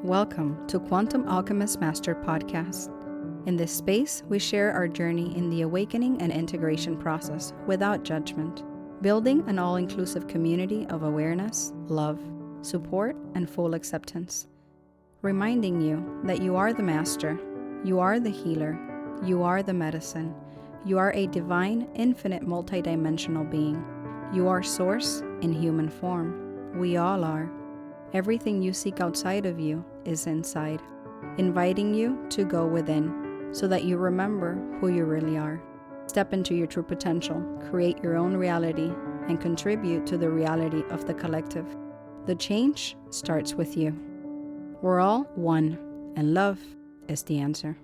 Welcome to Quantum Alchemist Master Podcast. In this space, we share our journey in the awakening and integration process without judgment, building an all-inclusive community of awareness, love, support, and full acceptance. Reminding you that you are the master, you are the healer, you are the medicine, you are a divine, infinite, multidimensional being. You are source in human form. We all are. Everything you seek outside of you is inside, inviting you to go within so that you remember who you really are. Step into your true potential, create your own reality, and contribute to the reality of the collective. The change starts with you. We're all one, and love is the answer.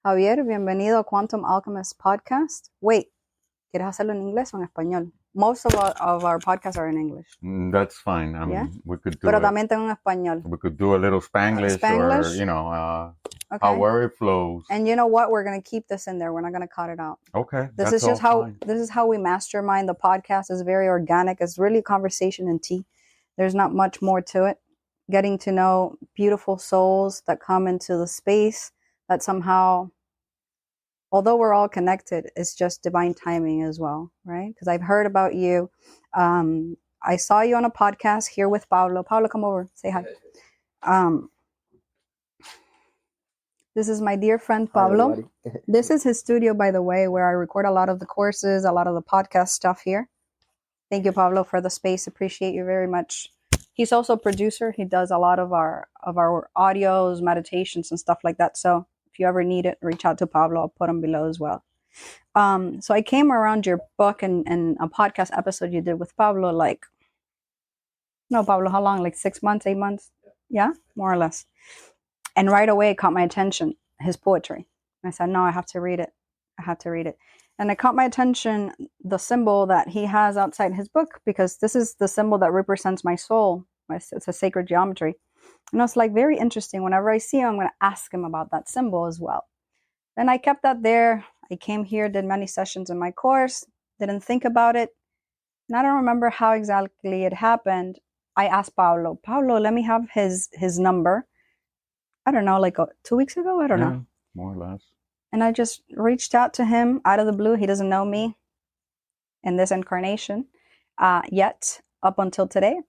Javier, bienvenido a Quantum Alchemist Podcast. Wait, ¿quieres hacerlo en inglés o en español? Most of our podcasts are in English. That's fine. Yeah? We could do Pero it. también tengo en español. We could do a little Spanglish, Spanglish? or, Okay. however it flows. And you know what? We're going to keep this in there. We're not going to cut it out. Okay. This that's is just all how fine. this is how we mastermind the podcast. It's very organic. It's really conversation and tea. There's not much more to it. Getting to know beautiful souls that come into the space that somehow, although we're all connected, it's just divine timing as well, right? Because I've heard about you. I saw you on a podcast here with Pablo. Pablo, come over. Say hi. This is my dear friend Pablo. This is his studio, by the way, where I record a lot of the courses, a lot of the podcast stuff here. Thank you, Pablo, for the space. Appreciate you very much. He's also a producer. He does a lot of our audios, meditations, and stuff like that. So if you ever need it, reach out to Pablo. I'll put him below as well. So I came around your book and a podcast episode you did with Pablo, Pablo, how long? Like 6 months, 8 months? Yeah, more or less. And right away, it caught my attention, his poetry. I said, no, I have to read it. I have to read it. And it caught my attention, the symbol that he has outside his book, because this is the symbol that represents my soul. It's a sacred geometry. And it's like very interesting. Whenever I see him, I'm going to ask him about that symbol as well. Then I kept that there. I came here, did many sessions in my course, didn't think about it. And I don't remember how exactly it happened. I asked Pablo, let me have his number. I don't know, like 2 weeks ago? I don't know. More or less. And I just reached out to him out of the blue. He doesn't know me in this incarnation yet, up until today.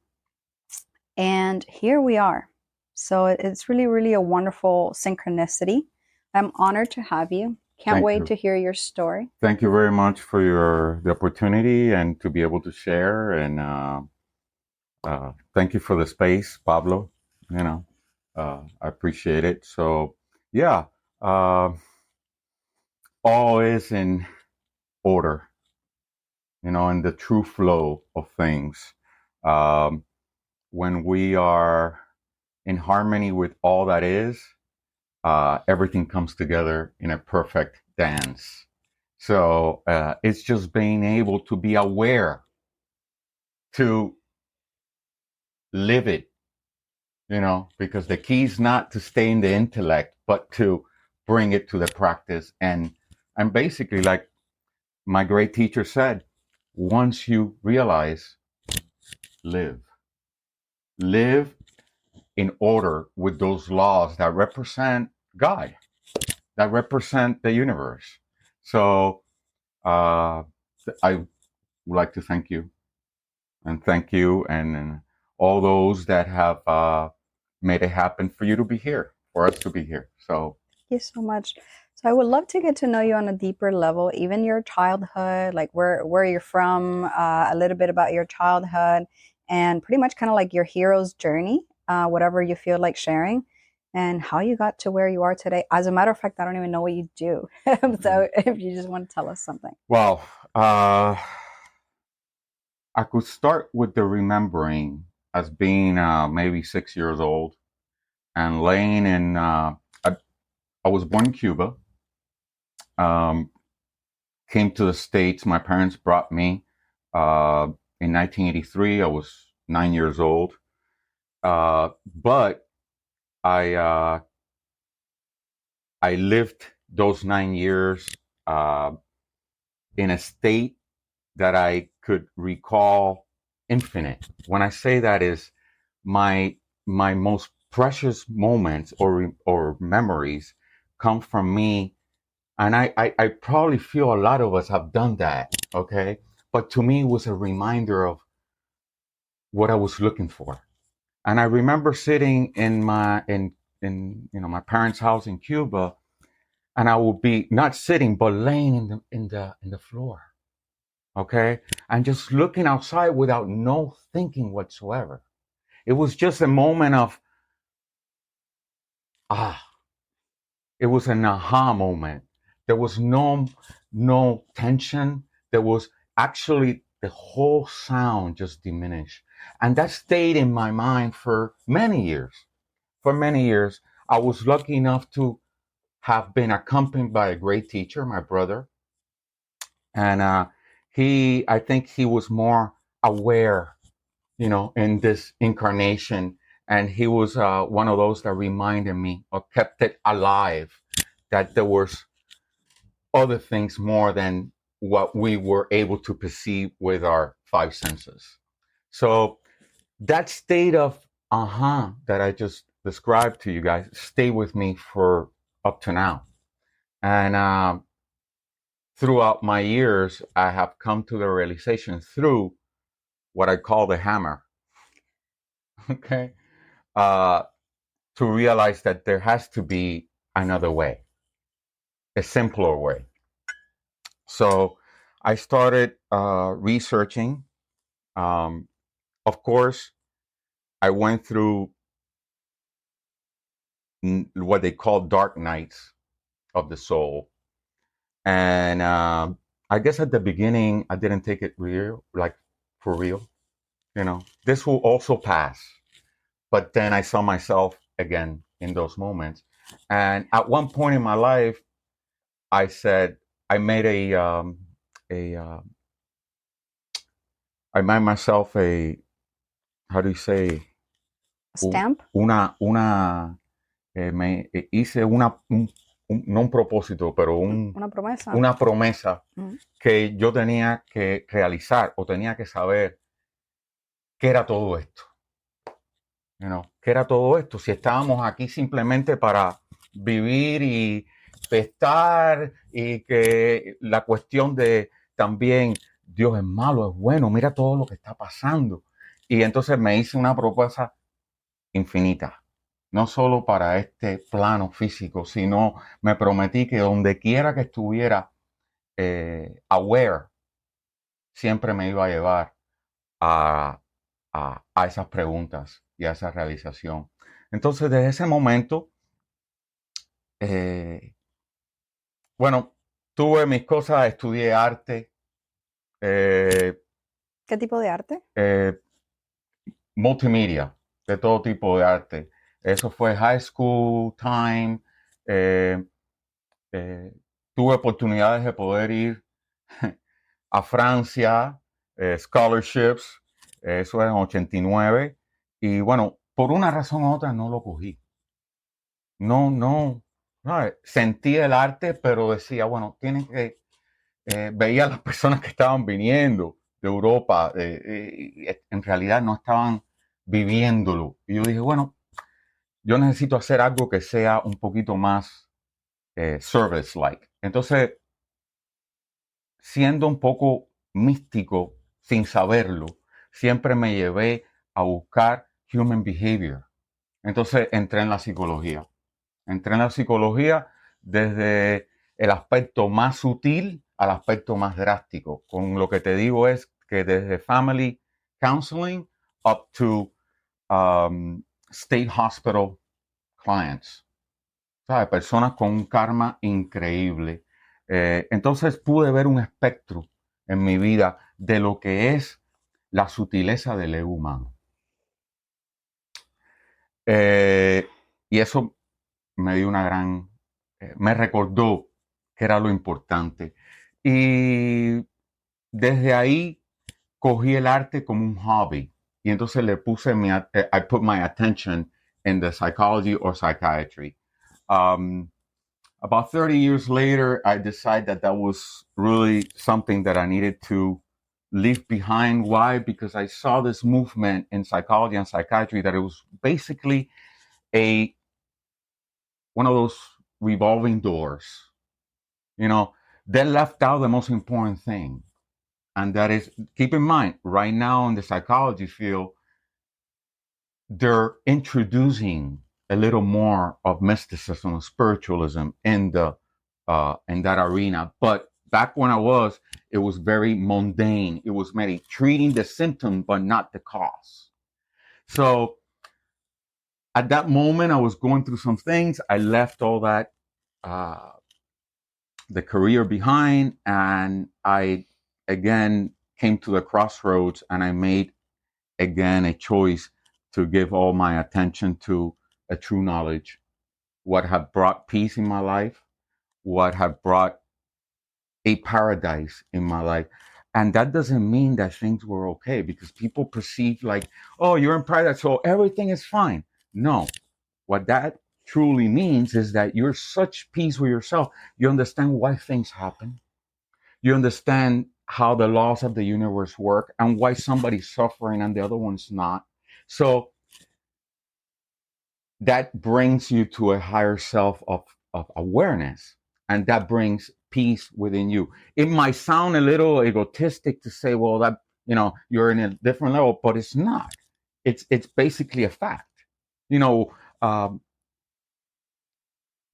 And here we are. So it's really, really a wonderful synchronicity. I'm honored to have you. Can't wait to hear your story. Thank you very much for the opportunity and to be able to share. And thank you for the space, Pablo. I appreciate it. So, yeah, all is in order, in the true flow of things. When we are in harmony with all that is, everything comes together in a perfect dance. So it's just being able to be aware, to live it, because the key is not to stay in the intellect, but to bring it to the practice. And basically, like my great teacher said, once you realize, live in order with those laws that represent God, that represent the universe. So I would like to thank you and all those that have made it happen for you to be here, for us to be here. So thank you so much. So I would love to get to know you on a deeper level, even your childhood, like where you're from, a little bit about your childhood, and pretty much kind of like your hero's journey, whatever you feel like sharing, and how you got to where you are today. As a matter of fact, I don't even know what you do. So if you just want to tell us something. Well, I could start with the remembering as being maybe 6 years old and laying in, I was born in Cuba, came to the States. My parents brought me in 1983. I was 9 years old. But I lived those 9 years in a state that I could recall infinite. When I say that is my most precious moments or memories come from me. And I probably feel a lot of us have done that, okay? But to me, it was a reminder of what I was looking for. And I remember sitting in my parents' house in Cuba, and I would be not sitting but laying in the floor, okay, and just looking outside without no thinking whatsoever. It was just a moment of ah. It was an aha moment. There was no tension. There was actually the whole sound just diminished, and that stayed in my mind for many years. For many years, I was lucky enough to have been accompanied by a great teacher, my brother, and I think he was more aware, in this incarnation, and he was one of those that reminded me or kept it alive, that there was other things more than what we were able to perceive with our five senses. So that state of that I just described to you guys stay with me for up to now. And throughout my years, I have come to the realization through what I call the hammer, okay, uh, to realize that there has to be another way, a simpler way. So I started researching. Of course, I went through what they call dark nights of the soul. And I guess at the beginning, I didn't take it real, like for real. This will also pass. But then I saw myself again in those moments. And at one point in my life, I said, I made a I made myself how do you say? Stamp? Me hice no un propósito, pero Una promesa. una promesa que yo tenía que realizar o tenía que saber qué era todo esto. ¿Qué era todo esto? Si estábamos aquí simplemente para vivir y festar, y que la cuestión de también Dios es malo, es bueno, mira todo lo que está pasando. Y entonces me hice una propuesta infinita, no solo para este plano físico, sino me prometí que donde quiera que estuviera aware, siempre me iba a llevar a, a esas preguntas y a esa realización. Entonces, desde ese momento, bueno, tuve mis cosas, estudié arte. ¿Qué tipo de arte? Multimedia, de todo tipo de arte. Eso fue high school time. Tuve oportunidades de poder ir a Francia, scholarships, eso era en 89. Y bueno, por una razón u otra no lo cogí. No, sentí el arte, pero decía, bueno, tienen que, veía a las personas que estaban viniendo de Europa, en realidad no estaban viviéndolo. Y yo dije, bueno, yo necesito hacer algo que sea un poquito más service-like. Entonces, siendo un poco místico, sin saberlo, siempre me llevé a buscar human behavior. Entonces, entré en la psicología. Entré en la psicología desde el aspecto más sutil al aspecto más drástico. Con lo que te digo es que desde family counseling up to state hospital clients. ¿Sabes? Personas con un karma increíble. Entonces pude ver un espectro en mi vida de lo que es la sutileza del ego humano. Y eso me dio una gran, me recordó que era lo importante. Y desde ahí cogí el arte como un hobby. Y entonces le puse I put my attention in the psychology or psychiatry. About 30 years later, I decided that was really something that I needed to leave behind. Why? Because I saw this movement in psychology and psychiatry that it was basically a one of those revolving doors. You know, they left out the most important thing. And that is, keep in mind, right now in the psychology field, they're introducing a little more of mysticism and spiritualism in that arena. But back when it was very mundane. It was maybe treating the symptom, but not the cause. So at that moment, I was going through some things. I left all that, uh, the career behind, and I again came to the crossroads, and I made again a choice to give all my attention to a true knowledge, what have brought peace in my life, what have brought a paradise in my life. And that doesn't mean that things were okay, because people perceive like, oh, you're in paradise, so everything is fine. No, what that truly means is that you're such peace with yourself. You understand why things happen. You understand how the laws of the universe work and why somebody's suffering and the other one's not. So that brings you to a higher self of awareness, and that brings peace within you. It might sound a little egotistic to say, well, that, you're in a different level, but it's not. It's basically a fact. You know, um,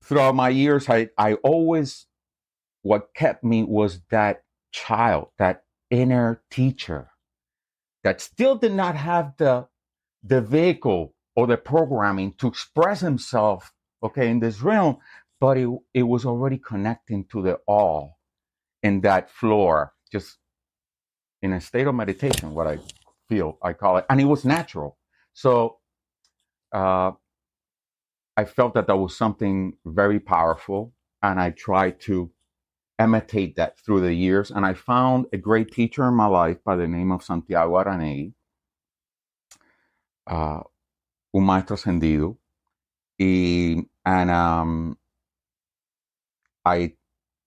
throughout my years, I always, what kept me was that child, that inner teacher that still did not have the vehicle or the programming to express himself, okay, in this realm, but it was already connecting to the all in that floor, just in a state of meditation, what I call it, and it was natural. So uh, I felt that was something very powerful, and I tried to imitate that through the years, and I found a great teacher in my life by the name of Santiago Aranegui, uh, un maestro ascendido. And I,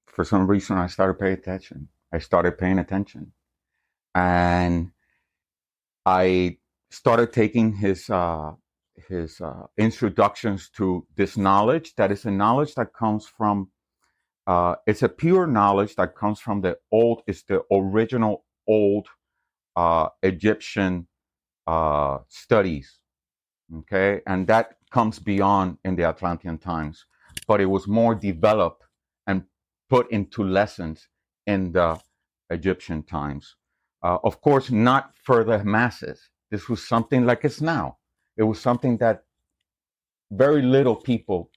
for some reason, I started paying attention. And I started taking his introductions to this knowledge. That is a knowledge that comes from. It's a pure knowledge that comes from the old. It's the original old Egyptian studies. Okay, and that comes beyond in the Atlantean times, but it was more developed and put into lessons in the Egyptian times. Of course, not for the masses. This was something like it's now. It was something that very little people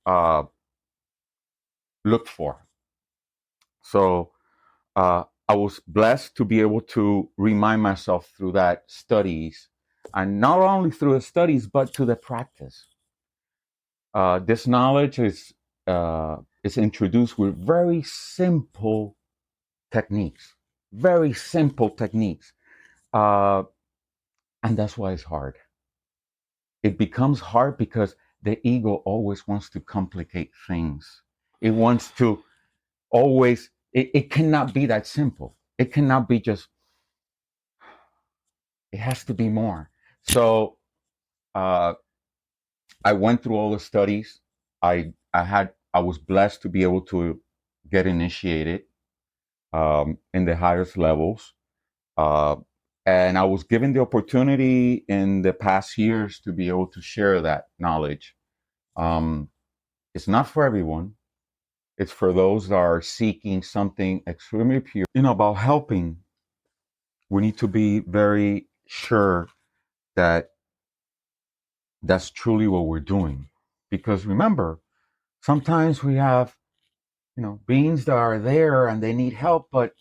uh, looked for. So I was blessed to be able to remind myself through that studies, and not only through the studies, but to the practice. This knowledge is introduced with very simple techniques, uh, and that's why it's hard. It becomes hard because the ego always wants to complicate things. It wants to always. It cannot be that simple. It cannot be just. It has to be more. So uh, I went through all the studies. I was blessed to be able to get initiated in the highest levels. Uh, and I was given the opportunity in the past years to be able to share that knowledge. Um, it's not for everyone. It's for those that are seeking something extremely pure. About helping, we need to be very sure that that's truly what we're doing. Because remember, sometimes we have, beings that are there and they need help, but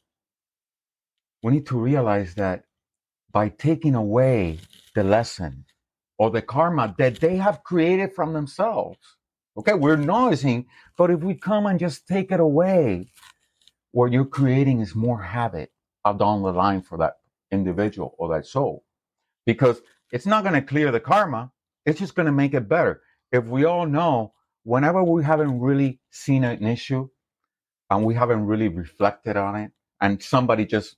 we need to realize that by taking away the lesson or the karma that they have created from themselves. Okay, we're noticing, but if we come and just take it away, what you're creating is more habit down the line for that individual or that soul. Because it's not going to clear the karma, it's just going to make it better. If we all know, whenever we haven't really seen an issue and we haven't really reflected on it, and somebody just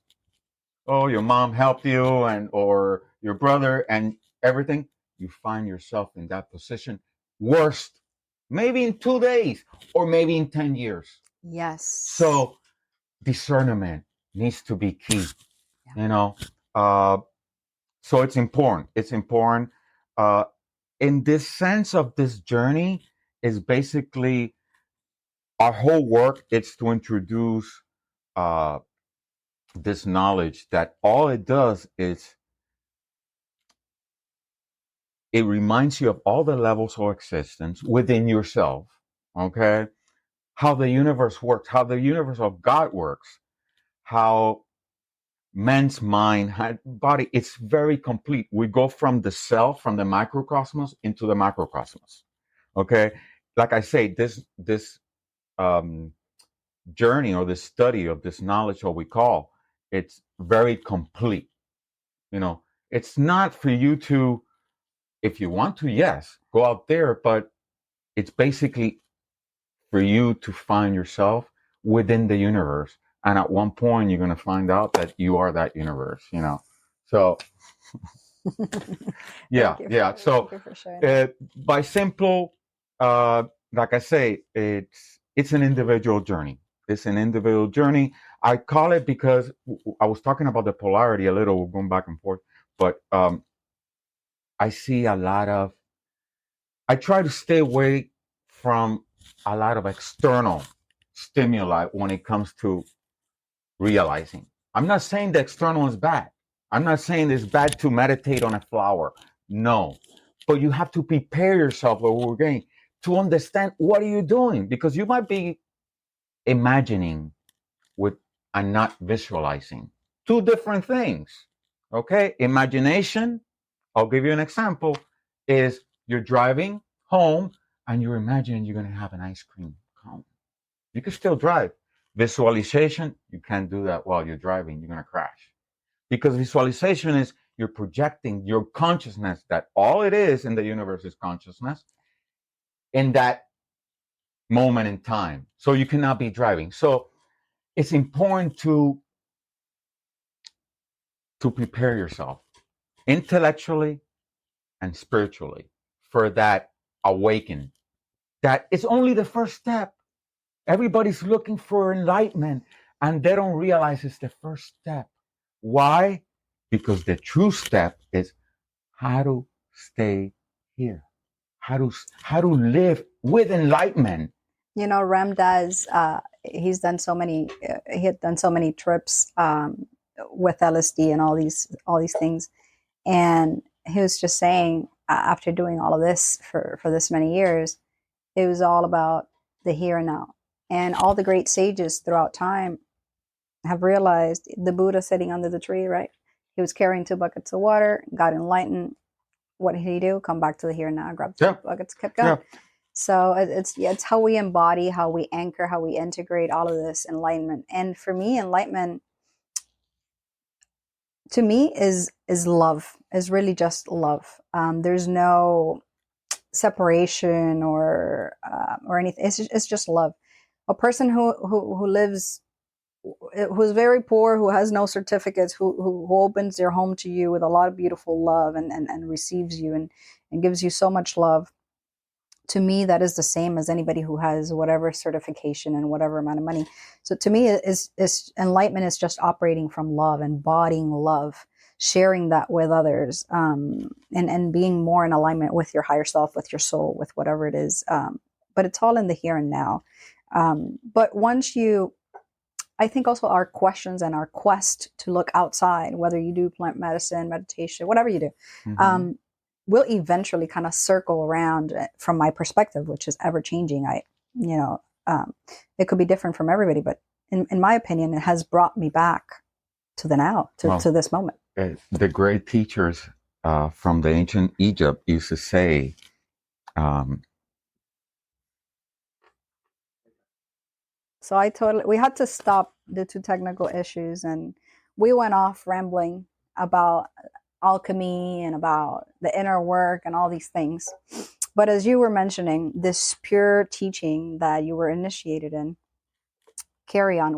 oh, your mom helped you and or your brother and everything, you find yourself in that position. Worst, maybe in 2 days or maybe in 10 years. Yes. So discernment needs to be key, Yeah. you know. So it's important. It's important. Uh, in this sense of this journey is basically our whole work. It's to introduce uh, this knowledge that all it does is it reminds you of all the levels of existence within yourself. Okay, how the universe works, how the universe of God works, how man's mind, body, it's very complete. We go from the self, from the microcosmos into the macrocosmos. Okay, like I say, this um, journey or this study of this knowledge, what we call, it's very complete. You know, it's not for you to, if you want to, yes, go out there, but it's basically for you to find yourself within the universe. And at one point, you're going to find out that you are that universe, you know. So, yeah, yeah. So, Thank you for sharing that. by simple, uh, like I say, it's an individual journey. It's an individual journey. I call it because I was talking about the polarity a little, going back and forth, but I see a lot of I try to stay away from a lot of external stimuli when it comes to realizing. I'm not saying the external is bad. I'm not saying it's bad to meditate on a flower. No. But you have to prepare yourself what we're getting to understand what are you doing because you might be imagining with and not visualizing. Two different things. Okay? Imagination, I'll give you an example, is you're driving home and you're imagining you're going to have an ice cream cone. You can still drive. Visualization, you can't do that while you're driving. You're going to crash. Because visualization is you're projecting your consciousness that all it is in the universe is consciousness in that moment in time. So you cannot be driving. So it's important to prepare yourself intellectually and spiritually for that awakening. That is only the first step. Everybody's looking for enlightenment and they don't realize it's the first step. Why? Because the true step is how to stay here, how to live with enlightenment. You know, Ram does. He had done so many trips with LSD and all these things, and he was just saying after doing all of this for this many years, it was all about the here and now. And all the great sages throughout time have realized the Buddha sitting under the tree, right? He was carrying 2 buckets of water, got enlightened. What did he do? Come back to the here and now, grab the Yeah. 2 buckets, kept going. Yeah. So it's how we embody, how we anchor, how we integrate all of this enlightenment. And for me, enlightenment to me is love, is really just love. There's no separation or anything. It's just love. A person who lives, who's very poor, who has no certificates, who opens their home to you with a lot of beautiful love and receives you and gives you so much love. To me, that is the same as anybody who has whatever certification and whatever amount of money. So to me, is enlightenment is just operating from love, embodying love, sharing that with others, and being more in alignment with your higher self, with your soul, with whatever it is. But it's all in the here and now. But once you, I think also our questions and our quest to look outside, whether you do plant medicine, meditation, whatever you do, Mhm. will eventually kind of circle around from my perspective, which is ever changing. You know, it could be different from everybody, but in my opinion, it has brought me back to the now, to this moment. The great teachers from the ancient Egypt used to say, um, So we had to stop due to technical issues, and we went off rambling about alchemy and about the inner work and all these things. But as you were mentioning, this pure teaching that you were initiated in, carry on.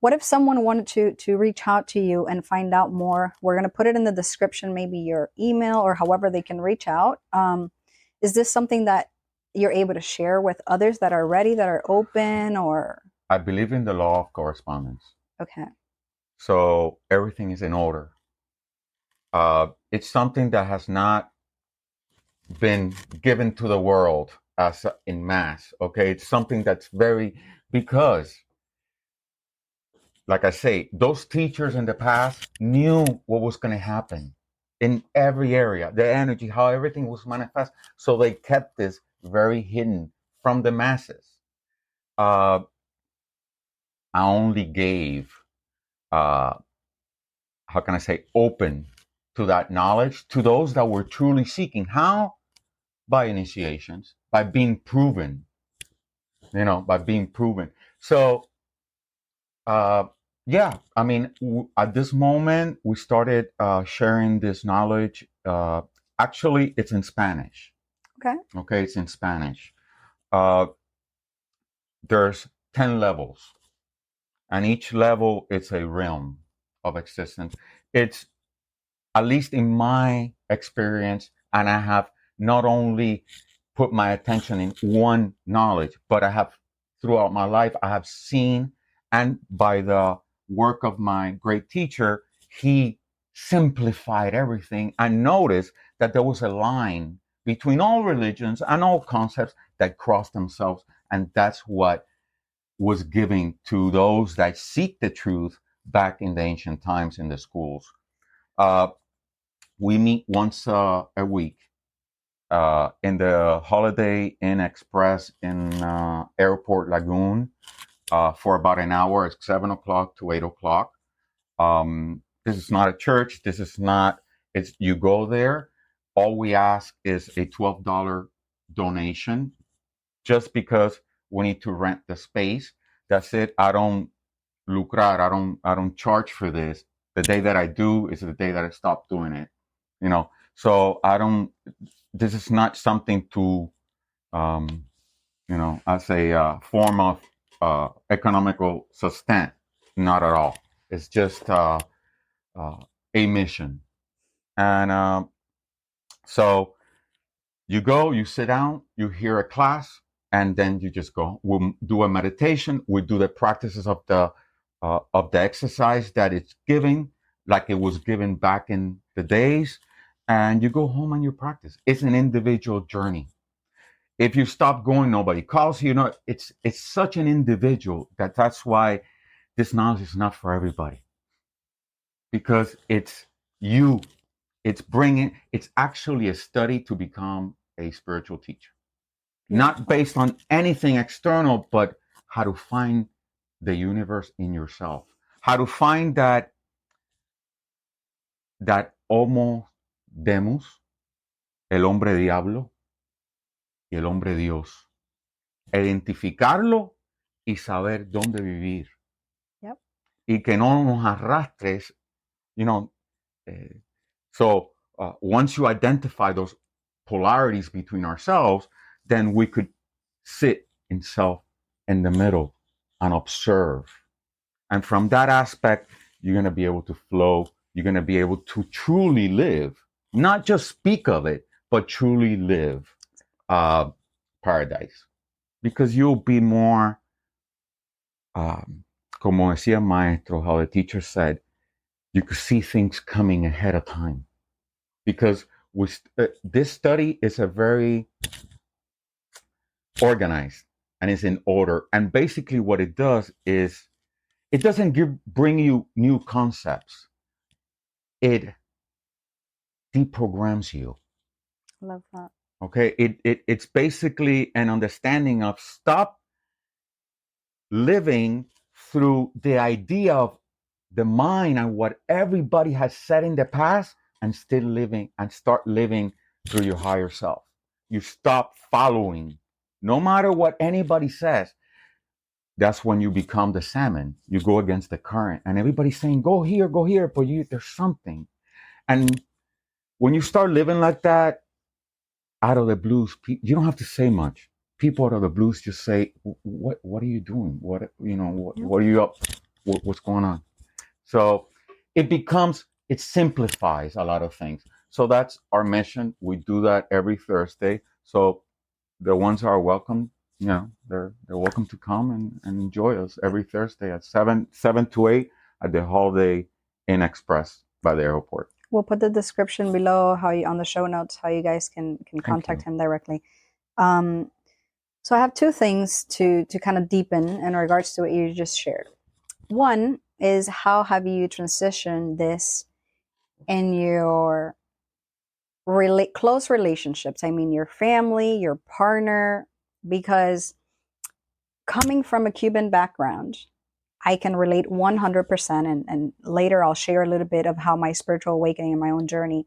What if someone wanted to reach out to you and find out more? We're going to put it in the description, maybe your email or however they can reach out. Is this something that you're able to share with others that are ready, that are open, or? I believe in the law of correspondence. Okay. So everything is in order. It's something that has not been given to the world as in mass. Okay, it's something that's because, like I say, those teachers in the past knew what was going to happen in every area, the energy, how everything was manifest. So they kept this very hidden from the masses. I only gave, how can I say, open to that knowledge to those that were truly seeking. How? By initiations, by being proven, by being proven. So, yeah, I mean, at this moment, we started sharing this knowledge. Actually, it's in Spanish. Okay. Okay, it's in Spanish. There's 10 levels, and each level is a realm of existence. It's, at least in my experience, and I have not only put my attention in one knowledge, but I have, throughout my life, I have seen, and by the work of my great teacher, he simplified everything. I noticed that there was a line between all religions and all concepts that crossed themselves, and that's what was giving to those that seek the truth back in the ancient times in the schools. We meet once a week in the Holiday Inn Express in Airport Lagoon for about an hour. It's 7 o'clock to 8 o'clock. This is not a church. This is not, it's, you go there. All we ask is a $12 donation just because we need to rent the space. That's it. I don't lucrar. I don't charge for this. The day that I do is the day that I stop doing it. So I don't, this is not something to, as a form of economical sustain. Not at all. It's just a mission. And so you go, you sit down, you hear a class, and then you just go. We'll do a meditation. We do the practices of the exercise that it's giving, like it was given back in the days, and you go home and you practice. It's an individual journey. If you stop going, nobody calls you. It's such an individual that's why this knowledge is not for everybody, because it's you. It's actually a study to become a spiritual teacher. Not based on anything external, but how to find the universe in yourself. How to find that homo demus, el hombre diablo y el hombre Dios. Identificarlo y saber dónde vivir. Yep. Y que no nos arrastres, so once you identify those polarities between ourselves, then we could sit in self in the middle and observe. And from that aspect, you're going to be able to flow. You're going to be able to truly live, not just speak of it, but truly live paradise. Because you'll be more, como decía maestro, how the teacher said, you could see things coming ahead of time. Because this study is a very organized and is in order. And basically what it does is it doesn't bring you new concepts. It deprograms you. Love that. Okay. It's basically an understanding of stop living through the idea of the mind and what everybody has said in the past, and still living and start living through your higher self. You stop following, no matter what anybody says. That's when you become the salmon. You go against the current, and everybody's saying, go here, but there's something. And when you start living like that, out of the blues, you don't have to say much. People out of the blues just say, what are you doing? What are you up? what's going on. So it simplifies a lot of things. So that's our mission. We do that every Thursday. So the ones who are welcome, they're welcome to come and enjoy us every Thursday at 7 to 8 at the Holiday Inn Express by the airport. We'll put the description below on the show notes how you guys can contact him directly. So I have two things to kind of deepen in regards to what you just shared. One is, how have you transitioned this in your close relationships? I mean, your family, your partner, because coming from a Cuban background, I can relate 100%. And later I'll share a little bit of how my spiritual awakening and my own journey,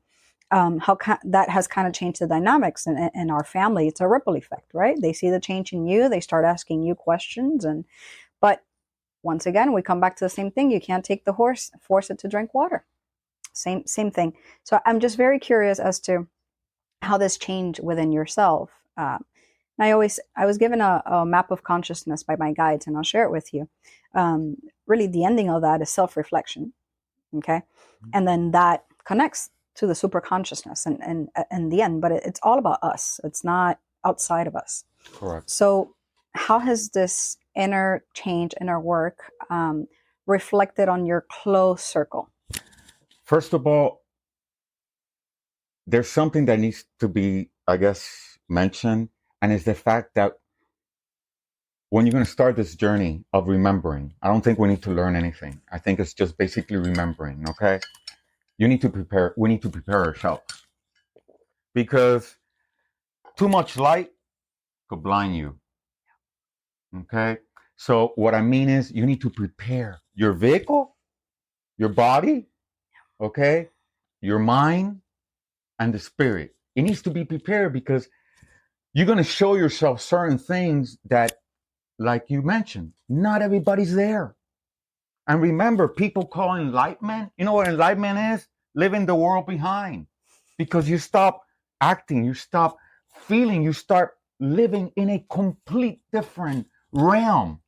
that has kind of changed the dynamics in our family. It's a ripple effect, right? They see the change in you. They start asking you questions. But once again, we come back to the same thing. You can't take the horse, force it to drink water. Same thing. So I'm just very curious as to how this changed within yourself. I was given a map of consciousness by my guides, and I'll share it with you. Really, the ending of that is self-reflection. Okay. And then that connects to the super consciousness and the end, but it's all about us. It's not outside of us. Correct. So how has this inner change, inner work, reflected on your close circle? First of all, there's something that needs to be, I guess, mentioned, and it's the fact that when you're going to start this journey of remembering, I don't think we need to learn anything. I think it's just basically remembering, okay? We need to prepare ourselves, because too much light could blind you, okay? So what I mean is, you need to prepare your vehicle, your body, okay, your mind, and the spirit. It needs to be prepared, because you're going to show yourself certain things that, like you mentioned, not everybody's there. And remember, people call enlightenment, you know what enlightenment is? Living the world behind. Because you stop acting, you stop feeling, you start living in a complete different realm.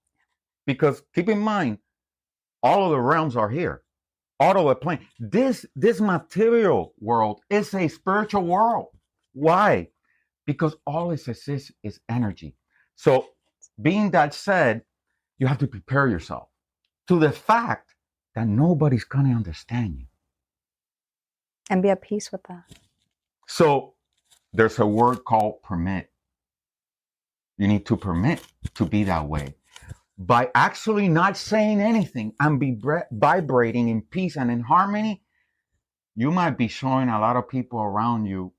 Because keep in mind, all of the realms are here. All of the plane. This material world is a spiritual world. Why? Because all it exists is energy. So, being that said, you have to prepare yourself to the fact that nobody's going to understand you. And be at peace with that. So, there's a word called permit. You need to permit to be that way. By actually not saying anything and be vibrating in peace and in harmony, you might be showing a lot of people around you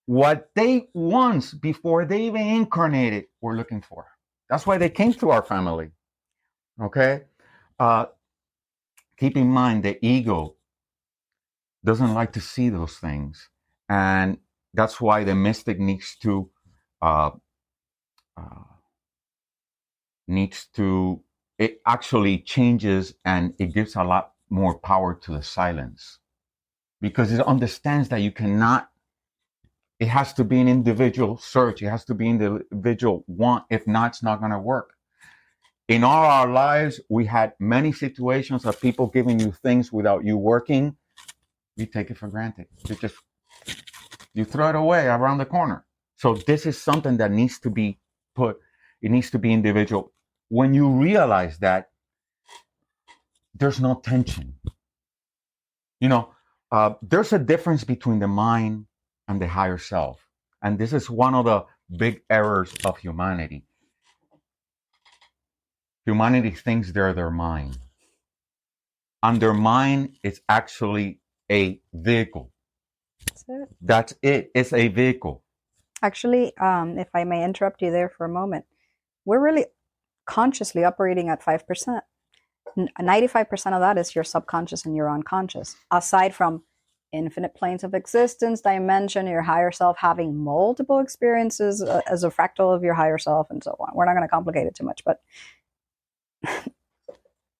what they once, before they even incarnated, were looking for. That's why they came to our family. Okay? Keep in mind, the ego doesn't like to see those things. And that's why the mystic needs to it actually changes, and it gives a lot more power to the silence, because it understands that you cannot, it has to be an individual search. It has to be an individual want. If not, it's not going to work. In all our lives, we had many situations of people giving you things without you working. You take it for granted. You throw it away around the corner. So this is something that needs to be put. It needs to be individual. When you realize that, there's no tension. There's a difference between the mind and the higher self. And this is one of the big errors of humanity. Humanity thinks they're their mind. And their mind is actually a vehicle. That's it. It's a vehicle. Actually, if I may interrupt you there for a moment, we're really consciously operating at 5%. 95% of that is your subconscious and your unconscious. Aside from infinite planes of existence, dimension, your higher self having multiple experiences as a fractal of your higher self, and so on. We're not going to complicate it too much, but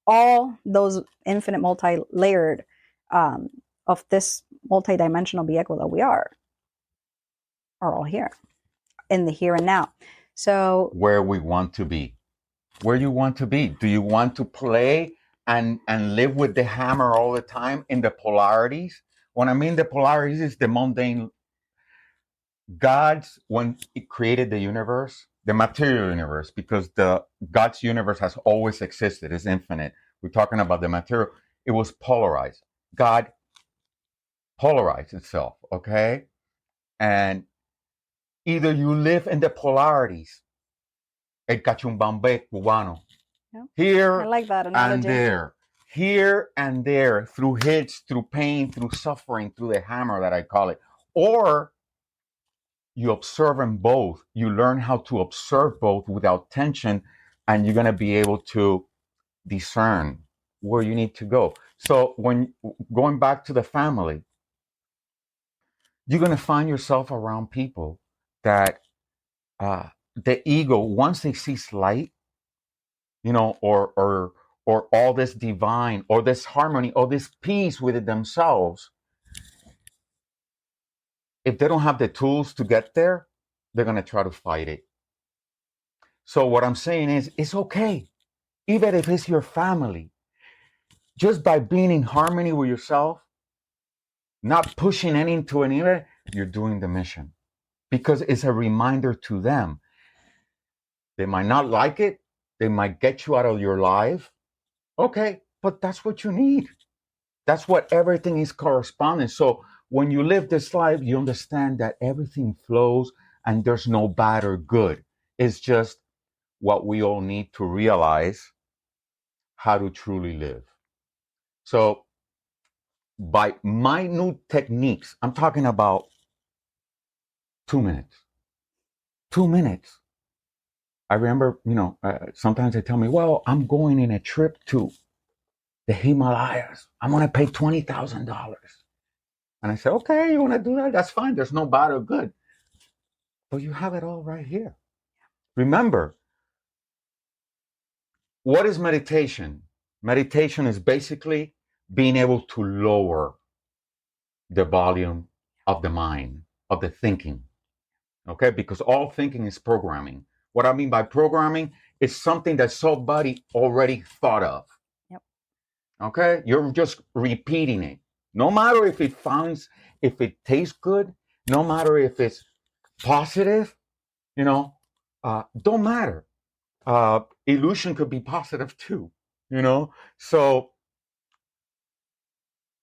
all those infinite multi-layered of this multi-dimensional vehicle that we are all here in the here and now. So where we want to be. Where you want to be. Do you want to play and live with the hammer all the time in the polarities. When I mean the polarities, is the mundane. God's, when He created the universe, the material universe, because the God's universe has always existed, is infinite. We're talking about the material. It was polarized. God polarized itself, okay? And either you live in the polarities, el cachumbambe cubano, Yeah. here I like that analogy. and there, here and there, through hits, through pain, through suffering, through the hammer that I call it. Or you observe them both. You learn how to observe both without tension, and you're going to be able to discern where you need to go. So when going back to the family, you're going to find yourself around people that the ego, once they see light, or all this divine, or this harmony, or this peace within themselves, if they don't have the tools to get there, they're going to try to fight it. So what I'm saying is, it's okay, even if it's your family, just by being in harmony with yourself, not pushing any into any, you're doing the mission, because it's a reminder to them. They might not like it. They might get you out of your life. Okay, but that's what you need. That's what everything is corresponding. So when you live this life, you understand that everything flows and there's no bad or good. It's just what we all need to realize how to truly live. So by minute techniques, I'm talking about 2 minutes. 2 minutes. I remember, sometimes they tell me, well, I'm going in a trip to the Himalayas. I'm going to pay $20,000. And I say, okay, you want to do that? That's fine. There's no bad or good. But you have it all right here. Remember, what is meditation? Meditation is basically being able to lower the volume of the mind, of the thinking. Okay? Because all thinking is programming. What I mean by programming is something that somebody already thought of. Yep. Okay? You're just repeating it. No matter if it tastes good, no matter if it's positive, don't matter. Illusion could be positive too, So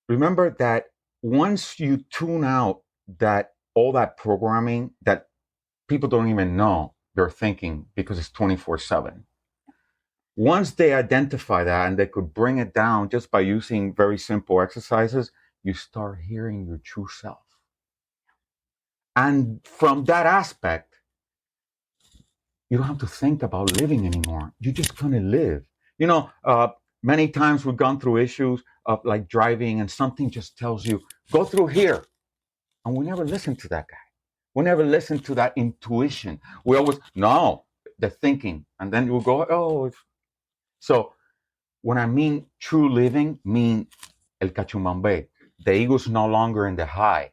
remember that once you tune out all that programming that people don't even know they're thinking, because it's 24/7. Once they identify that and they could bring it down just by using very simple exercises, you start hearing your true self. And from that aspect, you don't have to think about living anymore. You're just going to live. Many times we've gone through issues of like driving, and something just tells you, go through here. And we never listen to that guy. We never listen to that intuition. We always, no, the thinking. And then we'll go, oh. So when I mean true living, mean el cachumbambe. The ego's no longer in the high.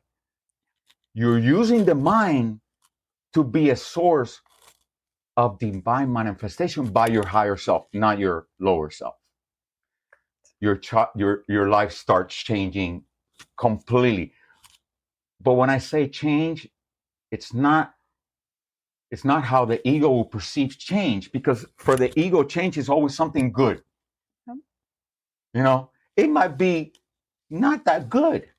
You're using the mind to be a source of divine manifestation by your higher self, not your lower self. Your life starts changing completely. But when I say change, it's not how the ego will perceive change, because for the ego, change is always something good. It might be not that good,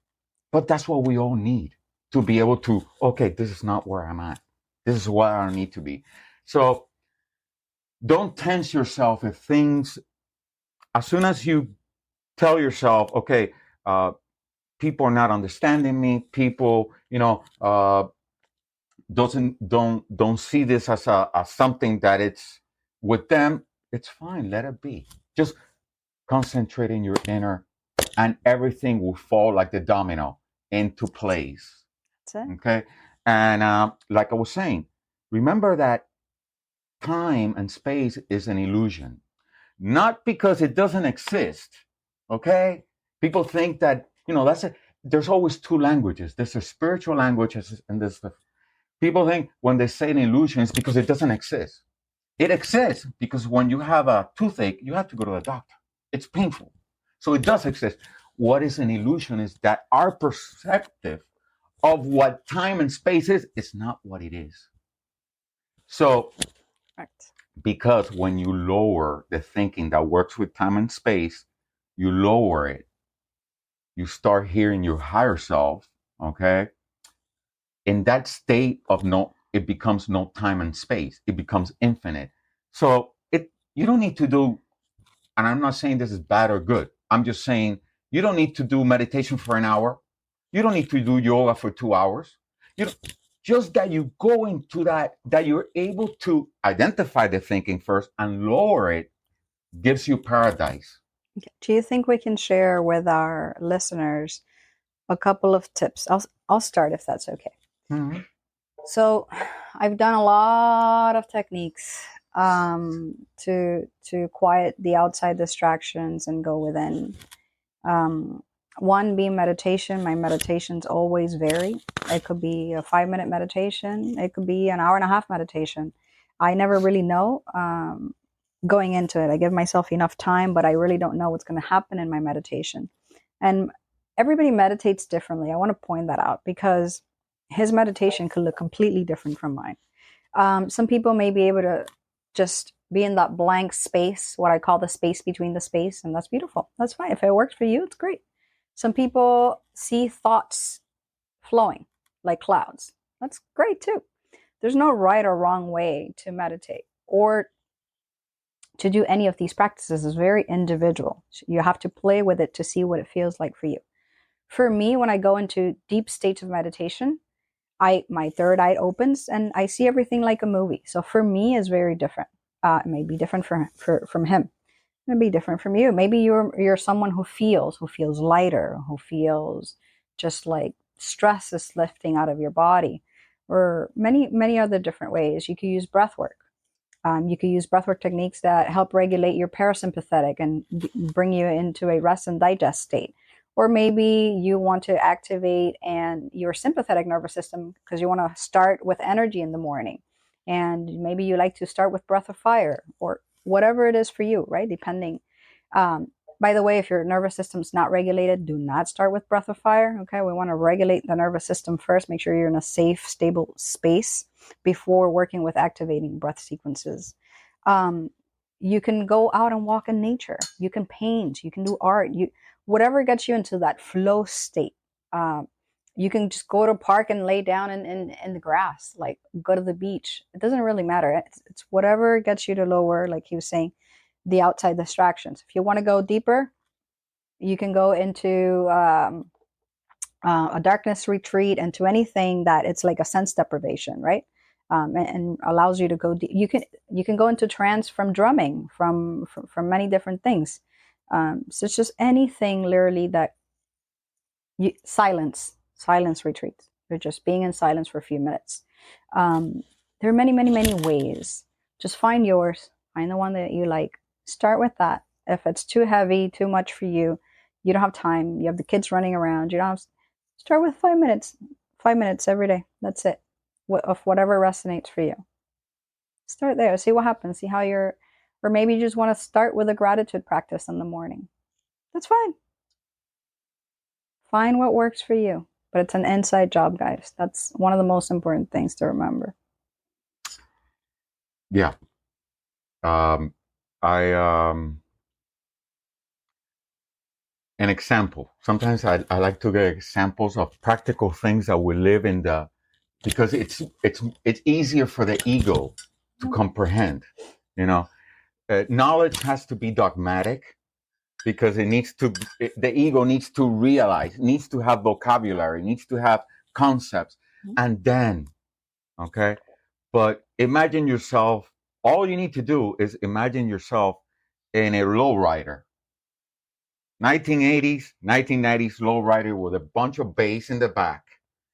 but that's what we all need to be able to, okay, this is not where I'm at. This is where I need to be. So don't tense yourself if things, as soon as you tell yourself, okay, people are not understanding me, people, don't see this as something that it's with them, it's fine, let it be. Just concentrate in your inner, and everything will fall like the domino into place. That's it. Okay? And like I was saying, remember that time and space is an illusion. Not because it doesn't exist. Okay? People think that, there's always two languages. There's a spiritual language, and there's the. People think when they say an illusion, it's because it doesn't exist. It exists because when you have a toothache, you have to go to the doctor. It's painful. So it does exist. What is an illusion is that our perspective of what time and space is not what it is. So, Right. because when you lower the thinking that works with time and space, you lower it. You start hearing your higher self, okay? In that state of it becomes no time and space. It becomes infinite. So you don't need to do, and I'm not saying this is bad or good. I'm just saying you don't need to do meditation for an hour. You don't need to do yoga for 2 hours. Just that you go into that you're able to identify the thinking first and lower it gives you paradise. Do you think we can share with our listeners a couple of tips? I'll start if that's okay. Mm-hmm. So I've done a lot of techniques to quiet the outside distractions and go within. One being meditation. My meditations always vary. It could be a 5-minute meditation. It could be an hour and a half meditation. I never really know going into it. I give myself enough time, but I really don't know what's going to happen in my meditation. And everybody meditates differently. I want to point that out because his meditation could look completely different from mine. Some people may be able to just be in that blank space, what I call the space between the space, and that's beautiful. That's fine. If it works for you, it's great. Some people see thoughts flowing like clouds. That's great too. There's no right or wrong way to meditate or to do any of these practices. Is very individual. You have to play with it to see what it feels like for you. For me, when I go into deep states of meditation, my third eye opens and I see everything like a movie. So for me, it's very different. It may be different from him. It may be different from you. Maybe you're someone who feels lighter, who feels just like stress is lifting out of your body, or many other different ways. You could use breath work. You could use breathwork techniques that help regulate your parasympathetic and bring you into a rest and digest state. Or maybe you want to activate your sympathetic nervous system because you want to start with energy in the morning. And maybe you like to start with breath of fire or whatever it is for you, right? Depending. By the way, if your nervous system's not regulated, do not start with breath of fire. Okay, we want to regulate the nervous system first. Make sure you're in a safe, stable space before working with activating breath sequences. You can go out and walk in nature. You can paint. You can do art. Whatever gets you into that flow state. You can just go to a park and lay down in the grass, like go to the beach. It doesn't really matter. It's whatever gets you to lower, like he was saying, the outside distractions. If you want to go deeper, you can go into a darkness retreat, into anything that it's like a sense deprivation, right? And allows you to go deep. You can go into trance from drumming, from many different things. So it's just anything literally that silence retreats. You're just being in silence for a few minutes. There are many ways. Just find yours. Find the one that you like. Start with that. If it's too heavy, too much for you, you don't have time, you have the kids running around, you don't have, start with 5 minutes. 5 minutes every day. That's it. Of whatever resonates for you. Start there. See what happens. See how or maybe you just want to start with a gratitude practice in the morning. That's fine. Find what works for you. But it's an inside job, guys. That's one of the most important things to remember. Yeah. An example. Sometimes I like to get examples of practical things that we live in because it's easier for the ego to comprehend. Knowledge has to be dogmatic because the ego needs to realize, needs to have vocabulary, needs to have concepts, and then, okay. But imagine yourself. All you need to do is imagine yourself in a lowrider. 1980s, 1990s lowrider with a bunch of bass in the back.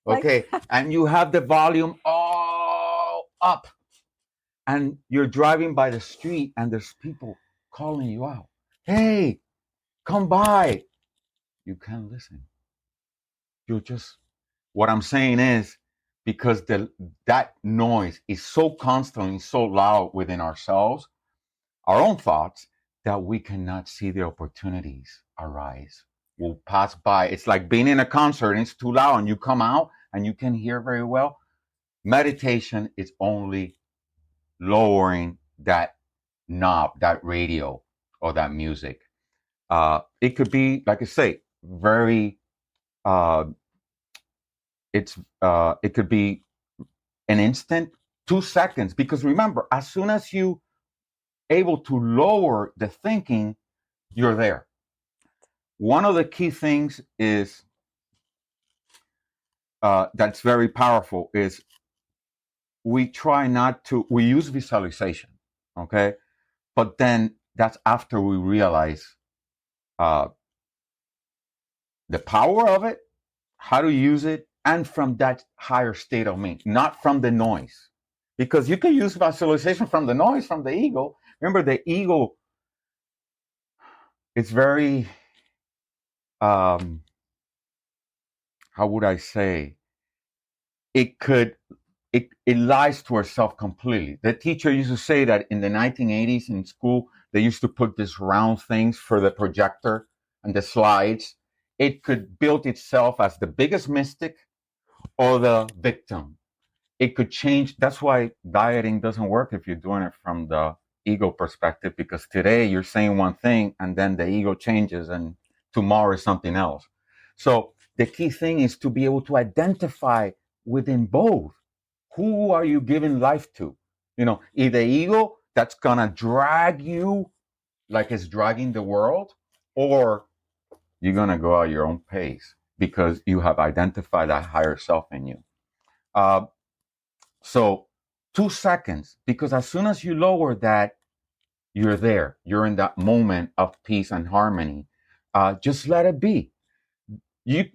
Okay. And you have the volume all up. And you're driving by the street and there's people calling you out. Hey, come by. You can't listen. What I'm saying is, because that noise is so constant and so loud within ourselves, our own thoughts, that we cannot see the opportunities arise. We'll pass by. It's like being in a concert and it's too loud and you come out and you can hear very well. Meditation is only lowering that knob, that radio, or that music. It could be, like I say, very. Uh, it could be an instant, 2 seconds. Because remember, as soon as you able to lower the thinking, you're there. One of the key things is that's very powerful is we try not to. We use visualization, okay, but then that's after we realize uh, the power of it, how to use it, and from that higher state of me, not from the noise. Because you can use visualization from the noise, from the ego. Remember, the ego is very, how would I say, it could, it lies to itself completely. The teacher used to say that in the 1980s in school, they used to put these round things for the projector and the slides. It could build itself as the biggest mystic or the victim. It could change. That's why dieting doesn't work if you're doing it from the ego perspective, because today you're saying one thing and then the ego changes and tomorrow is something else. So the key thing is to be able to identify within both. Who are you giving life to? Either ego that's gonna drag you like it's dragging the world, or you're gonna go at your own pace because you have identified that higher self in you. So 2 seconds, because as soon as you lower that, you're there. You're in that moment of peace and harmony. Just let it be. You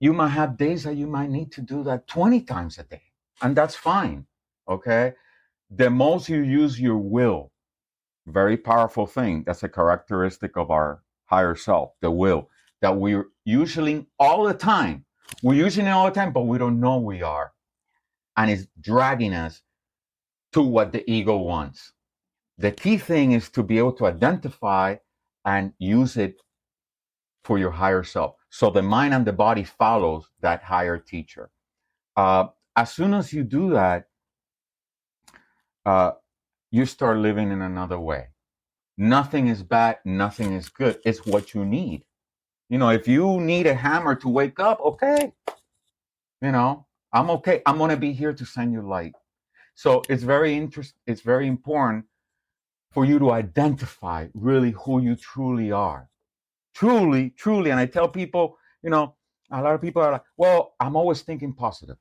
you might have days that you might need to do that 20 times a day, and that's fine. Okay. The most you use your will, very powerful thing. That's a characteristic of our higher self, the will, that we're usually all the time. We're using it all the time, but we don't know we are. And it's dragging us to what the ego wants. The key thing is to be able to identify and use it for your higher self. So the mind and the body follows that higher teacher. As soon as you do that, you start living in another way. Nothing is bad, nothing is good. It's what you need. If you need a hammer to wake up, okay. I'm okay. I'm gonna be here to send you light. So it's very it's very important for you to identify really who you truly are. Truly, truly. And I tell people, a lot of people are like, well, I'm always thinking positive.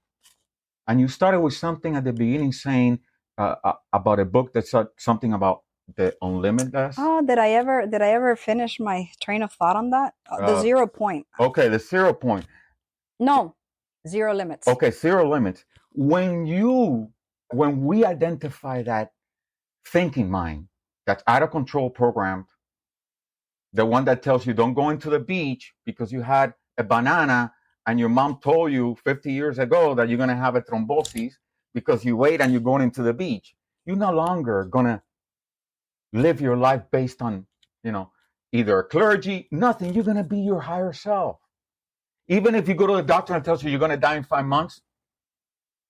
And you started with something at the beginning saying about a book that said something about the unlimited. Oh, did I ever finish my train of thought on that? The 0 point. Okay, the 0 point. No, zero limits. Okay, 0 limits. When we identify that thinking mind that's out of control programmed, the one that tells you don't go into the beach because you had a banana and your mom told you 50 years ago that you're going to have a thrombosis because you wait and you're going into the beach. You're no longer going to live your life based on, either a clergy, nothing. You're going to be your higher self. Even if you go to the doctor and tells you you're going to die in 5 months,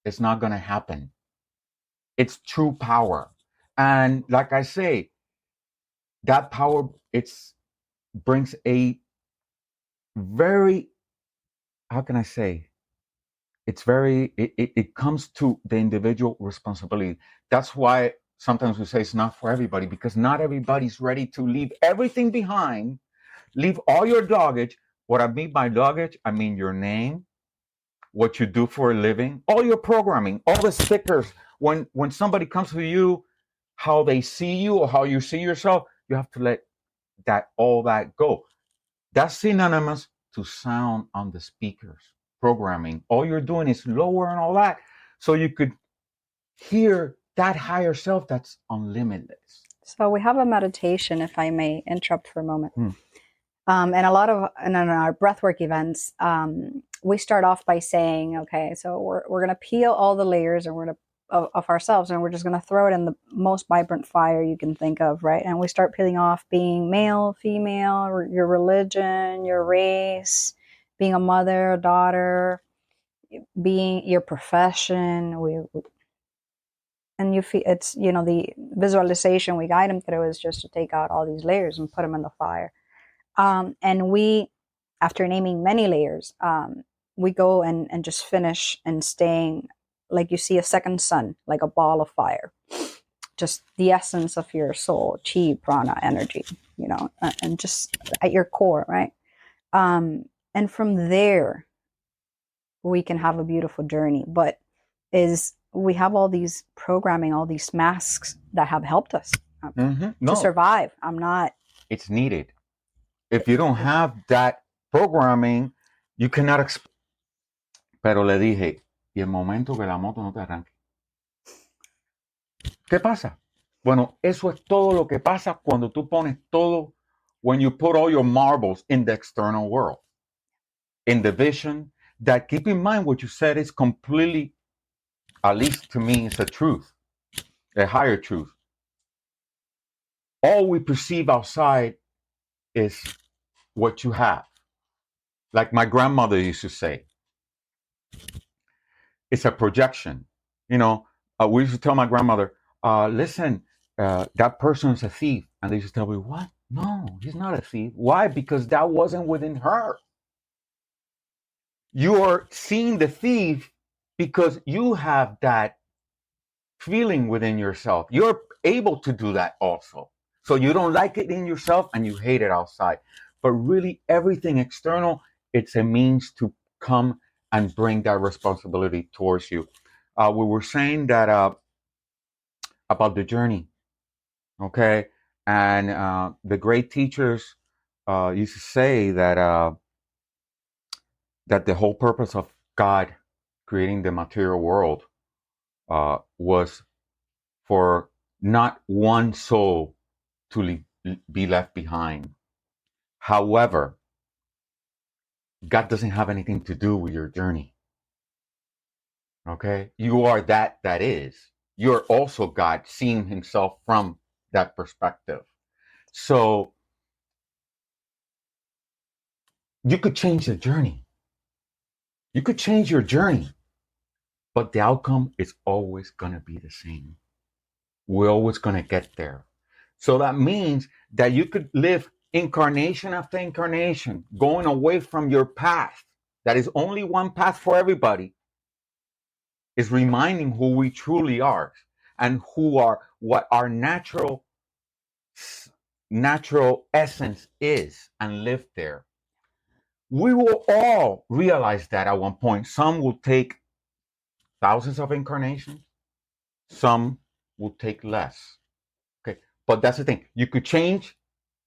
it's not going to happen. It's true power. And like I say, that power, brings a very, how can I say, it comes to the individual responsibility. That's why sometimes we say it's not for everybody, because not everybody's ready to leave everything behind, leave all your luggage. What I mean by luggage, I mean your name, what you do for a living, all your programming, all the stickers. When somebody comes to you, how they see you or how you see yourself, you have to let all that go. That's synonymous to sound on the speakers, programming. All you're doing is lowering all that so you could hear that higher self that's unlimited. So we have a meditation, if I may interrupt for a moment. And in our breathwork events, we start off by saying, okay, so we're going to peel all the layers and we're going to of ourselves, and we're just going to throw it in the most vibrant fire you can think of, right? And we start peeling off being male, female, your religion, your race, being a mother, a daughter, being your profession. And you feel it's, the visualization we guide them through is just to take out all these layers and put them in the fire. And we, after naming many layers, we go and just finish and staying like you see a second sun, like a ball of fire, just the essence of your soul, chi, prana, energy, and just at your core, right? And from there, we can have a beautiful journey. But we have all these programming, all these masks that have helped us to survive. It's needed. If you don't have that programming, you cannot Pero le dije, y el momento que la moto no te arranque. ¿Qué pasa? Bueno, eso es todo lo que pasa cuando tú pones todo, when you put all your marbles in the external world, in the vision, that keep in mind what you said is completely, at least to me, it's a truth, a higher truth. All we perceive outside is what you have. Like my grandmother used to say, it's a projection. We used to tell my grandmother, listen, that person's a thief. And they used to tell me, what? No, he's not a thief. Why? Because that wasn't within her. You are seeing the thief because you have that feeling within yourself. You're able to do that also. So you don't like it in yourself and you hate it outside. But really, everything external, it's a means to come and bring that responsibility towards you. We were saying that about the journey, okay? And the great teachers used to say that that the whole purpose of God creating the material world was for not one soul to be left behind. However, God doesn't have anything to do with your journey. Okay? You are that is. You're also God, seeing himself from that perspective. So you could change the journey. You could change your journey, but the outcome is always going to be the same. We're always going to get there. So that means that you could live incarnation after incarnation, going away from your path. That is only one path for everybody. Is reminding who we truly are and what our natural essence is, and live there. We will all realize that at one point. Some will take thousands of incarnations, some will take less. Okay, but that's the thing. You could change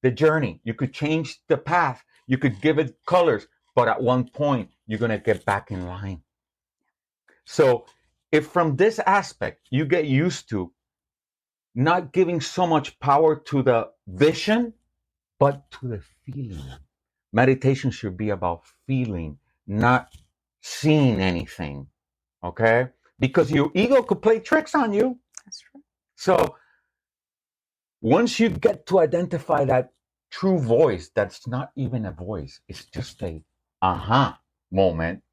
the journey, you could change the path, you could give it colors, but at one point you're going to get back in line. So if from this aspect you get used to not giving so much power to the vision, but to the feeling. Meditation should be about feeling, not seeing anything. Okay? Because your ego could play tricks on you. That's true. So once you get to identify that true voice, that's not even a voice, it's just a aha moment,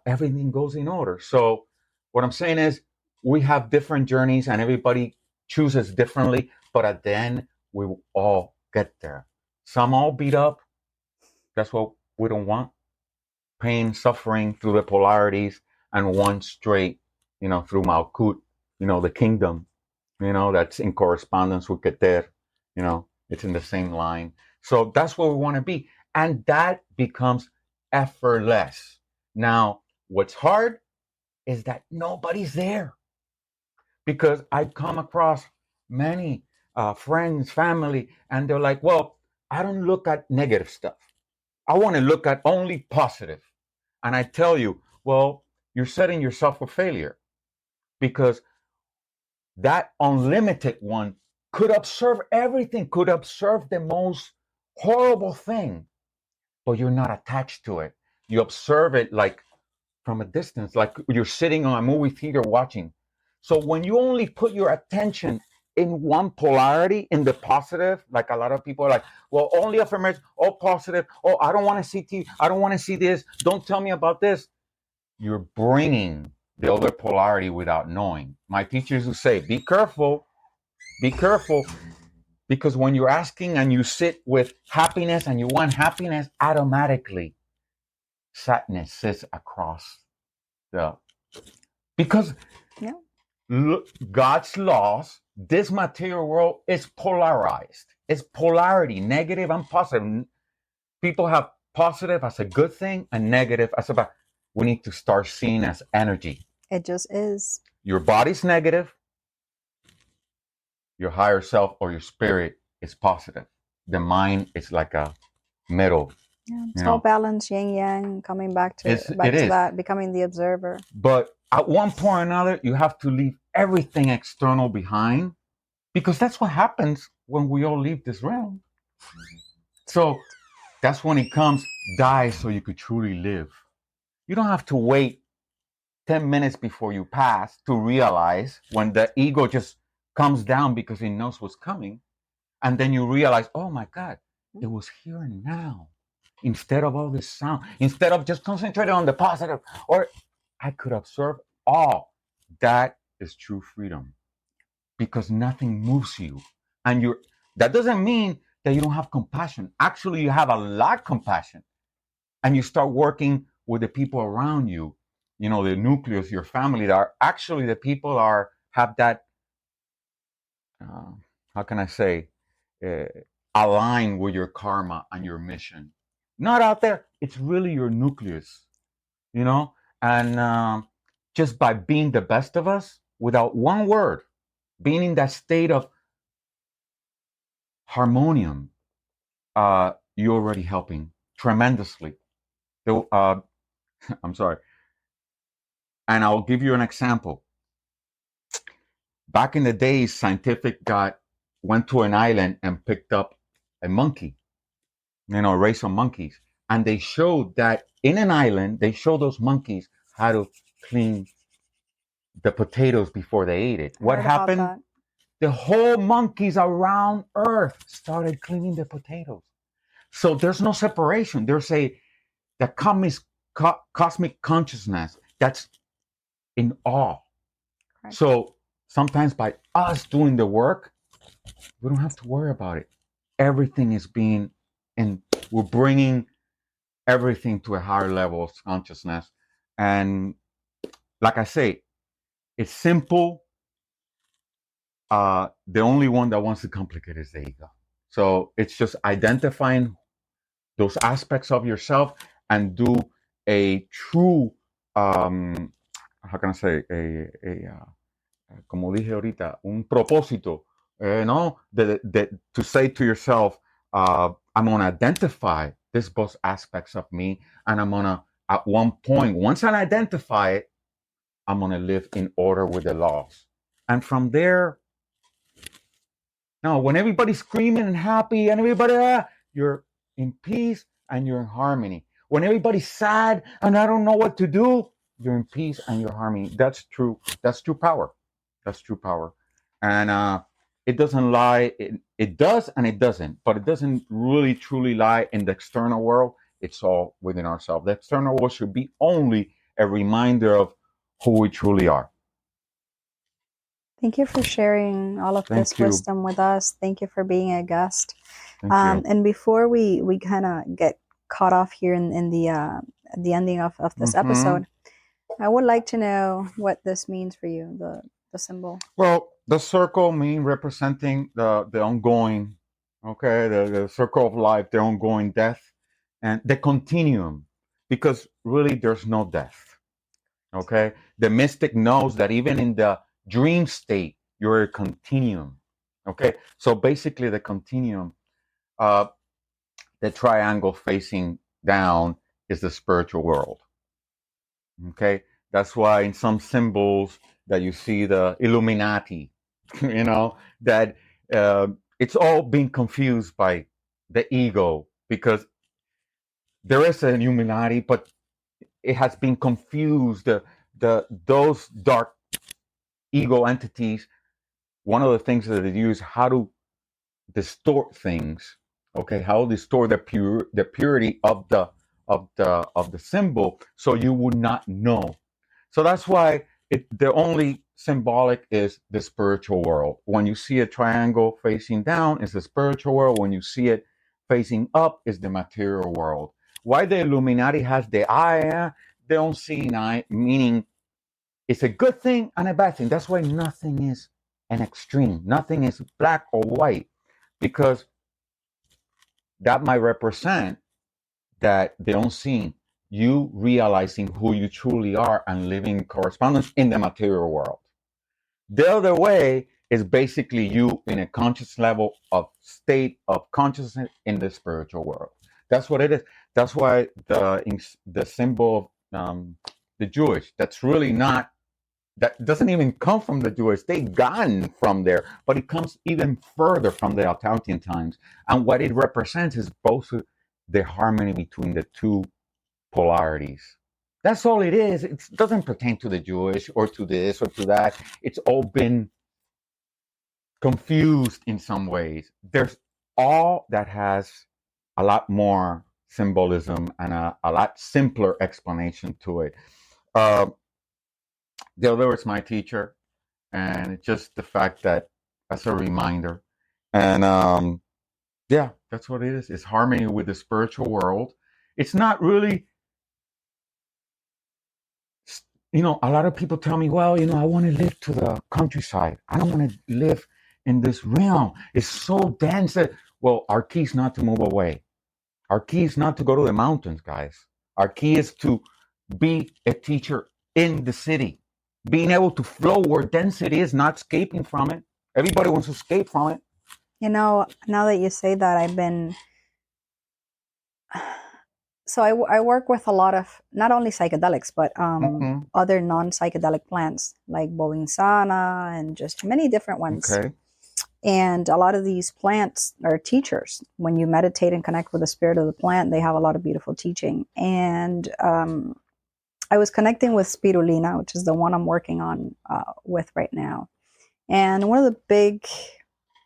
everything goes in order. So what I'm saying is we have different journeys and everybody chooses differently, but at the end, we will all get there. Some all beat up. That's what we don't want. Pain, suffering through the polarities, and one straight, through Malkut, the kingdom, that's in correspondence with Keter, it's in the same line. So that's what we want to be. And that becomes effortless. Now, what's hard is that nobody's there. Because I've come across many friends, family, and they're like, well, I don't look at negative stuff. I want to look at only positive. And I tell you, well, you're setting yourself for failure, because that unlimited one could observe everything, could observe the most horrible thing, but you're not attached to it. You observe it like from a distance, like you're sitting on a movie theater watching. So when you only put your attention in one polarity, in the positive, like a lot of people are like, well, only affirmation, all positive. Oh, I don't want to see TV. I don't want to see this. Don't tell me about this. You're bringing the other polarity without knowing. My teachers would say, be careful, because when you're asking and you sit with happiness and you want happiness, automatically sadness sits across the, because Yeah. God's laws, this material world is polarized. It's polarity, negative and positive. People have positive as a good thing and negative as a bad. We need to start seeing as energy. It just is. Your body's negative, your higher self or your spirit is positive. The mind is like a middle. Yeah, it's all balance, yin yang, coming back to that, becoming the observer. But at one point or another, you have to leave everything external behind, because that's what happens when we all leave this realm. So that's when it comes, die so you could truly live. You don't have to wait 10 minutes before you pass to realize, when the ego just comes down because it knows what's coming. And then you realize, oh my God, it was here and now. Instead of all this sound, instead of just concentrating on the positive, or I could observe all. That is true freedom, because nothing moves you. And that doesn't mean that you don't have compassion. Actually, you have a lot of compassion. And you start working with the people around you, the nucleus, your family, that are actually the people have that, how can I say, align with your karma and your mission. Not out there. It's really your nucleus, and just by being the best of us without one word, being in that state of harmonium, you're already helping tremendously. I'm sorry. And I'll give you an example. Back in the days, scientific went to an island and picked up a monkey, a race of monkeys. And they showed that in an island, they showed those monkeys how to clean the potatoes before they ate it. What happened? The whole monkeys around Earth started cleaning the potatoes. So there's no separation. There's the cosmic consciousness that's in awe. Right. So sometimes by us doing the work, we don't have to worry about it. Everything is we're bringing everything to a higher level of consciousness. And like I say, it's simple. The only one that wants to complicate is the ego. So it's just identifying those aspects of yourself and do a true, how can I say, como dije ahorita, un propósito, to say to yourself, I'm going to identify these both aspects of me, and I'm going to, at one point, once I identify it, I'm going to live in order with the laws. And from there, now, when everybody's screaming and happy and everybody, you're in peace and you're in harmony. When everybody's sad and I don't know what to do, you're in peace and you're in harmony. That's true. That's true power. That's true power. And it doesn't lie. It does and it doesn't. But it doesn't really truly lie in the external world. It's all within ourselves. The external world should be only a reminder of who we truly are. Thank you for sharing all of this wisdom with us. Thank you for being a guest. And before we kind of get caught off here in the ending of this episode, I would like to know what this means for you, the symbol. Well, the circle representing the ongoing, the circle of life, the ongoing death, and the continuum, because really there's no death. Okay, the mystic knows that even in the dream state, you're a continuum. Okay, so basically the continuum, the triangle facing down is the spiritual world. Okay, that's why in some symbols that you see the Illuminati, that it's all being confused by the ego, because there is an Illuminati, but it has been confused. Those dark ego entities, one of the things that they use, how to distort things, okay, how to distort the purity of the symbol, so you would not know. So that's why the only symbolic is the spiritual world. When you see a triangle facing down, it's the spiritual world. When you see it facing up, it's the material world. Why the Illuminati has the eye, they don't see an eye, meaning it's a good thing and a bad thing. That's why nothing is an extreme. Nothing is black or white, because that might represent that they don't see you realizing who you truly are and living in correspondence in the material world. The other way is basically you in a conscious level of state of consciousness in the spiritual world. That's what it is. That's why the symbol of the Jewish, that's really not, that doesn't even come from the Jewish. They've gotten from there, but it comes even further from the Altaitan times. And what it represents is both the harmony between the two polarities. That's all it is. It doesn't pertain to the Jewish or to this or to that. It's all been confused in some ways. There's all that has a lot more symbolism and a lot simpler explanation to it. The other is my teacher, and it's just the fact that that's a reminder. And yeah, that's what it is. It's harmony with the spiritual world. It's not really, a lot of people tell me, well, I want to live to the countryside. I don't want to live in this realm. It's so dense that, well, our key is not to move away. Our key is not to go to the mountains, guys. Our key is to be a teacher in the city, being able to flow where density is, not escaping from it. Everybody wants to escape from it. Now that you say that, I've been... So I work with a lot of, not only psychedelics, but other non-psychedelic plants like Bovinsana and just many different ones. Okay. And a lot of these plants are teachers. When you meditate and connect with the spirit of the plant, they have a lot of beautiful teaching. And I was connecting with Spirulina, which is the one I'm working on with right now. And one of the big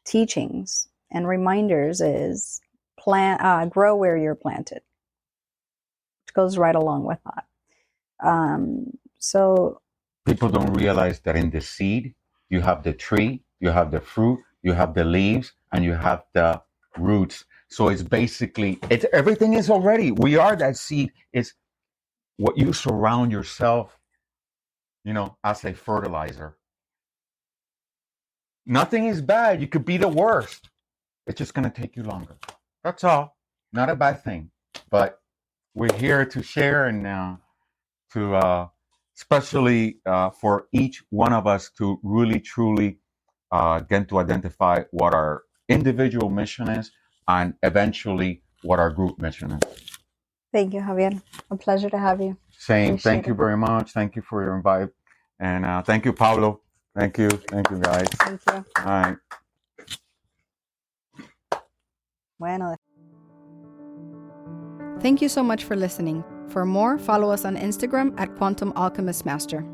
teachings and reminders is grow where you're planted, which goes right along with that. So people don't realize that in the seed, you have the tree, you have the fruit, you have the leaves, and you have the roots. So it's basically, everything is already, we are that seed. It's what you surround yourself, as a fertilizer. Nothing is bad. You could be the worst. It's just going to take you longer. That's all. Not a bad thing. But we're here to share and to especially for each one of us to really, truly get to identify what our individual mission is and eventually what our group mission is. Thank you, Javier. A pleasure to have you. Same. Thank you very much. Thank you for your invite. And thank you, Pablo. Thank you. Thank you, guys. Thank you. All right. Bueno. Thank you so much for listening. For more, follow us on Instagram at Quantum Alchemist Master.